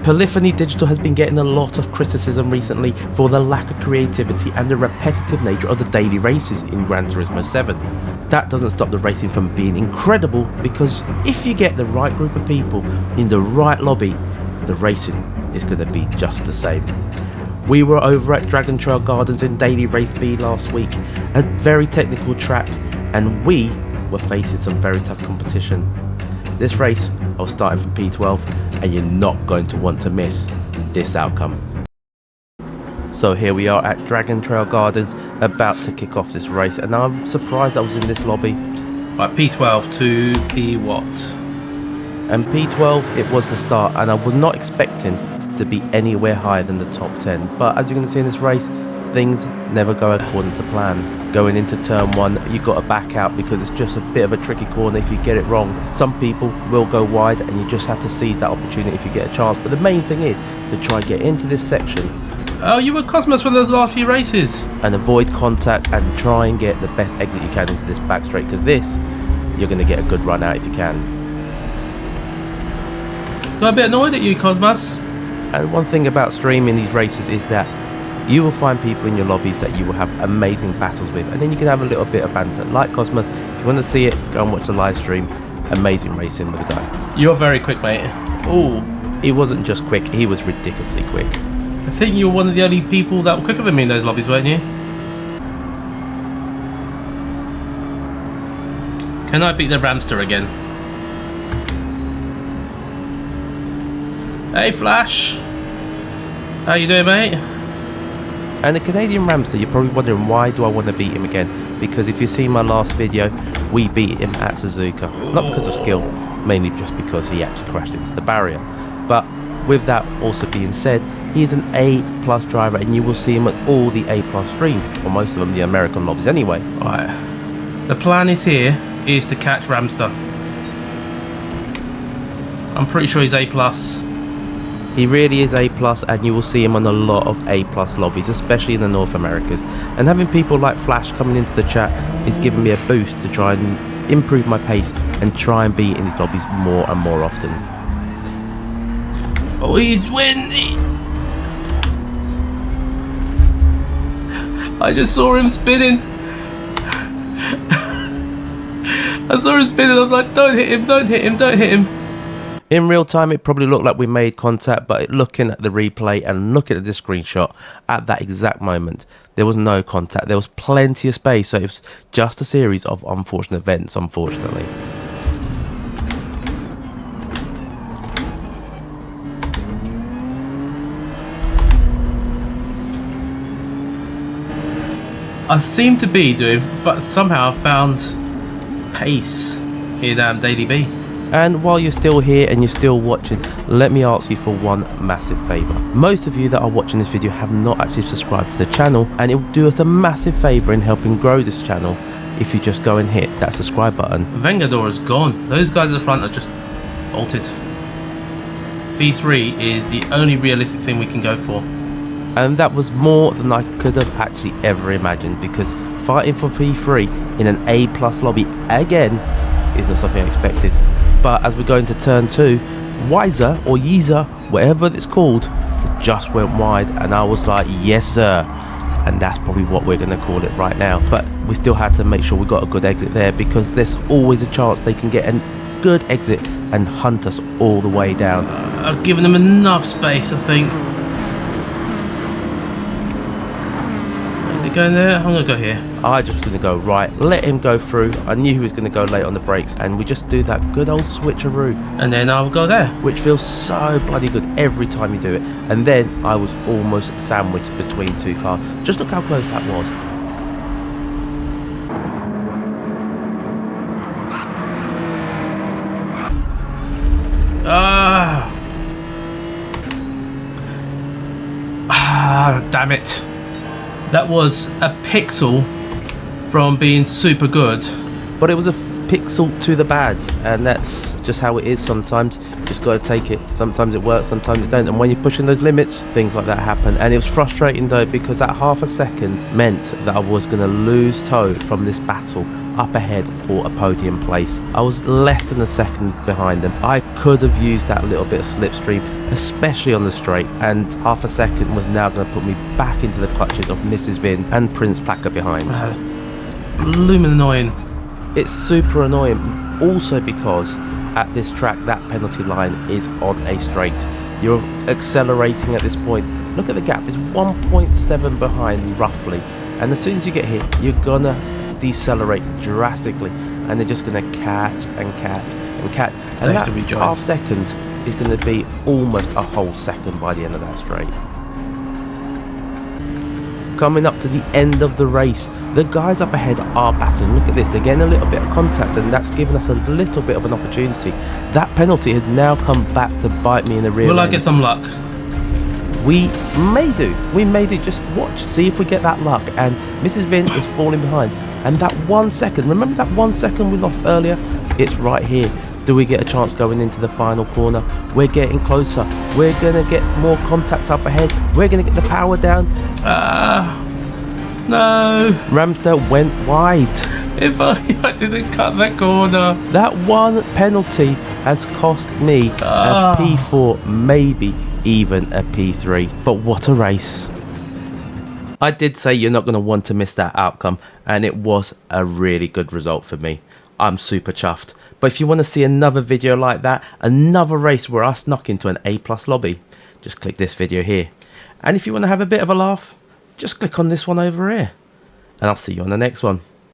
Polyphony Digital has been getting a lot of criticism recently for the lack of creativity and the repetitive nature of the daily races in Gran Turismo 7. That doesn't stop the racing from being incredible, because if you get the right group of people in the right lobby, the racing is going to be just the same. We were over at Dragon Trail Gardens in Daily Race B last week, a very technical track, and we were facing some very tough competition. This race, I was starting from P12, and you're not going to want to miss this outcome. So here we are at Dragon Trail Gardens, about to kick off this race, and I'm surprised I was in this lobby. Right, P12 to P what? And P12, it was the start, and I was not expecting to be anywhere higher than the top 10. But as you're going to see in this race, things never go according to plan. Going into turn 1, you've got to back out because it's just a bit of a tricky corner if you get it wrong. Some people will go wide, and you just have to seize that opportunity if you get a chance. But the main thing is to try and get into this section. Oh, you were Cosmos for those last few races. And avoid contact and try and get the best exit you can into this back straight, because this, you're going to get a good run out if you can. Got a bit annoyed at you, Cosmos. And one thing about streaming these races is that you will find people in your lobbies that you will have amazing battles with, and then you can have a little bit of banter. Like Cosmos, if you want to see it, go and watch the live stream. Amazing racing with the guy. You're very quick, mate. Oh, he wasn't just quick, he was ridiculously quick. I think you were one of the only people that were quicker than me in those lobbies, weren't you? Can I beat the Ramster again? Hey, Flash. How you doing, mate? And the Canadian Ramster, you're probably wondering, why do I want to beat him again? Because if you've seen my last video, we beat him at Suzuka. Not because of skill, mainly just because he actually crashed into the barrier. But with that also being said, he is an A+ driver, and you will see him at all the A+ streams, or most of them the American lobbies anyway. Right. The plan is here is to catch Ramster. I'm pretty sure he's A+. He really is A+, and you will see him on a lot of A+ lobbies, especially in the North Americas. And having people like Flash coming into the chat is giving me a boost to try and improve my pace and try and be in these lobbies more and more often. Oh, he's winning! I just saw him spinning. I saw him spinning. I was like, don't hit him, don't hit him, don't hit him. In real time, it probably looked like we made contact, but looking at the replay and looking at the screenshot, at that exact moment, there was no contact. There was plenty of space, so it was just a series of unfortunate events, unfortunately. I seem to be doing, but somehow I found pace in Daily B. And while you're still here and you're still watching, let me ask you for one massive favour. Most of you that are watching this video have not actually subscribed to the channel, and it will do us a massive favour in helping grow this channel if you just go and hit that subscribe button. Vengador is gone. Those guys at the front are just bolted. P3 is the only realistic thing we can go for. And that was more than I could have actually ever imagined, because fighting for P3 in an A+ lobby again is not something I expected. But as we go into turn 2, Wiser or Yeezer, whatever it's called, just went wide, and I was like, yes sir. And that's probably what we're going to call it right now. But we still had to make sure we got a good exit there, because there's always a chance they can get a good exit and hunt us all the way down. I've given them enough space, I think. Is it going there? I'm going to go here. I just was going to go right, let him go through. I knew he was going to go late on the brakes, and we just do that good old switcheroo. And then I'll go there. Which feels so bloody good every time you do it. And then I was almost sandwiched between two cars. Just look how close that was. Damn it. That was a pixel from being super good. But it was a pixel to the bad, and that's just how it is sometimes. Just got to take it. Sometimes it works, sometimes it don't, and when you're pushing those limits, things like that happen. And it was frustrating though, because that half a second meant that I was going to lose toe from this battle up ahead for a podium place. I was less than a second behind them. I could have used that little bit of slipstream, especially on the straight, and half a second was now going to put me back into the clutches of Mrs. Vin and Prince Placker behind. Blooming annoying. It's super annoying, also because at this track that penalty line is on a straight. You're accelerating at this point. Look at the gap, it's 1.7 behind roughly, and as soon as you get hit you're gonna decelerate drastically, and they're just gonna catch and catch and catch, and that half second is going to be almost a whole second by the end of that straight. Coming up to the end of the race, the guys up ahead are battling. Look at this, they're getting a little bit of contact, and that's given us a little bit of an opportunity. That penalty has now come back to bite me in the rear end. Will I get some luck? We may do, just watch, see if we get that luck. And Mrs. Vin is falling behind, and that 1 second, remember that 1 second we lost earlier? It's right here. Do we get a chance going into the final corner? We're getting closer. We're going to get more contact up ahead. We're going to get the power down. No. Ramsdale went wide. If I didn't cut that corner. That one penalty has cost me a P4, maybe even a P3. But what a race. I did say you're not going to want to miss that outcome, and it was a really good result for me. I'm super chuffed. But if you want to see another video like that, another race where I snuck into an A+ lobby, just click this video here. And if you want to have a bit of a laugh, just click on this one over here. And I'll see you on the next one.